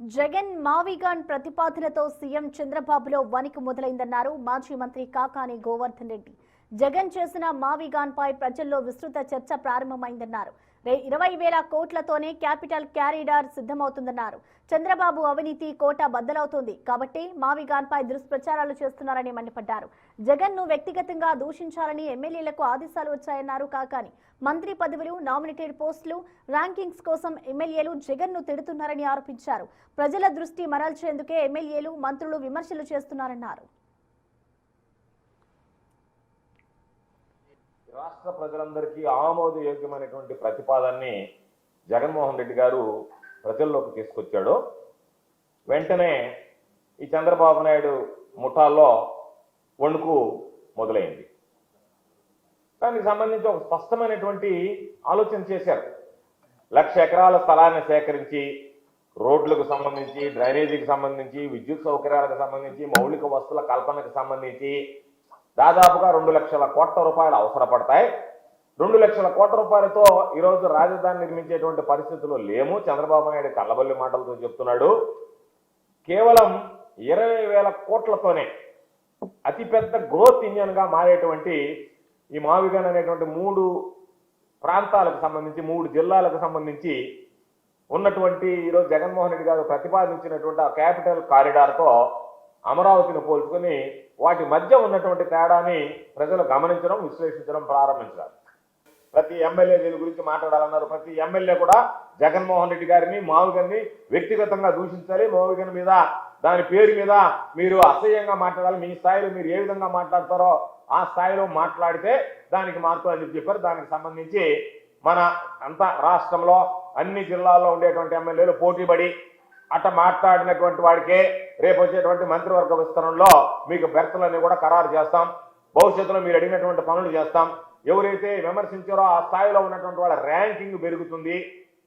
Jagan మావిగాన్ ప్రతిపాదనతో CM చంద్రబాబులో వణికి మొదలైందన్నారు మాజీ మంత్రి కాకాని గోవర్ధన్ రెడ్డి. జగన్ చేసిన మావిగాన్ పై ప్రజల్లో విస్తృత చర్చ ప్రారంభమైందన్నారు. 20,000 కోట్లతోనే క్యాపిటల్ క్యారిడార్ సిద్ధమవుతుందన్నారు. చంద్రబాబు అవినీతి కోట బద్దలవుతుంది కాబట్టి మావిగాన్ పై దుష్ప్రచారాలు చేస్తున్నారని మండిపడ్డారు. జగన్ ను వ్యక్తిగతంగా దూషించాలని ఎమ్మెల్యేలకు ఆదేశాలు వచ్చాయన్నారు కాకాని. మంత్రి పదవులు, నామినేటెడ్ పోస్టులు, ర్యాంకింగ్స్ కోసం ఎమ్మెల్యేలు జగన్ ను తిడుతున్నారని ఆరోపించారు. ప్రజల దృష్టి మరల్చేందుకే ఎమ్మెల్యేలు, మంత్రులు విమర్శలు చేస్తున్నారన్నారు. రాష్ట్ర ప్రజలందరికీ ఆమోదయోగ్యమైనటువంటి ప్రతిపాదనని జగన్మోహన్ రెడ్డి గారు ప్రజల్లోకి తీసుకొచ్చాడు. వెంటనే ఈ చంద్రబాబు నాయుడు ముఠాల్లో వణుకు మొదలైంది. దానికి సంబంధించి ఒక స్పష్టమైనటువంటి ఆలోచన చేశారు. 1,00,000 ఎకరాల స్థలాన్ని సేకరించి రోడ్లకు సంబంధించి, డ్రైనేజీకి సంబంధించి, విద్యుత్ సౌకర్యాలకు సంబంధించి, మౌలిక వస్తువుల కల్పనకు సంబంధించి దాదాపుగా 2,00,000 కోట్ల రూపాయలు అవసరపడతాయి. 2,00,000 కోట్ల రూపాయలతో ఈరోజు రాజధాని నిర్మించేటువంటి పరిస్థితులు లేము. చంద్రబాబు నాయుడు కళ్ళబల్లి మాటలతో చెప్తున్నాడు. కేవలం 20,000 కోట్లతోనే అతిపెద్ద గ్రోత్ ఇంజన్ గా మారేటువంటి ఈ మావిగాన్ అనేటువంటి 3 ప్రాంతాలకు సంబంధించి, 3 జిల్లాలకు సంబంధించి ఉన్నటువంటి ఈరోజు జగన్మోహన్ రెడ్డి గారు ప్రతిపాదించినటువంటి ఆ క్యాపిటల్ కారిడార్తో అమరావతిని పోల్చుకొని వాటి మధ్య ఉన్నటువంటి తేడాని ప్రజలు గమనించడం, విశ్లేషించడం ప్రారంభించారు. ప్రతి ఎమ్మెల్యే దీని గురించి మాట్లాడాలన్నారు. ప్రతి ఎమ్మెల్యే కూడా జగన్మోహన్ రెడ్డి గారిని, మావిగాన్ని వ్యక్తిగతంగా దూషించాలి. మావిగాన్ మీద, దాని పేరు మీద మీరు అసహ్యంగా మాట్లాడాలి. మీ స్థాయిలో మీరు ఏ విధంగా మాట్లాడతారో ఆ స్థాయిలో మాట్లాడితే దానికి మార్పు అని చెప్పారు. దానికి సంబంధించి మన అంతా రాష్ట్రంలో అన్ని జిల్లాల్లో ఉండేటువంటి ఎమ్మెల్యేలు పోటీపడి అట్ట మాట్లాడినటువంటి వాడికే రేపు వచ్చేటువంటి మంత్రివర్గ విస్తరణలో మీకు బెర్తలన్నీ కూడా ఖరారు చేస్తాం. భవిష్యత్తులో మీరు అడిగినటువంటి పనులు చేస్తాం. ఎవరైతే విమర్శించారో ఆ స్థాయిలో ఉన్నటువంటి వాళ్ళ ర్యాంకింగ్ పెరుగుతుంది.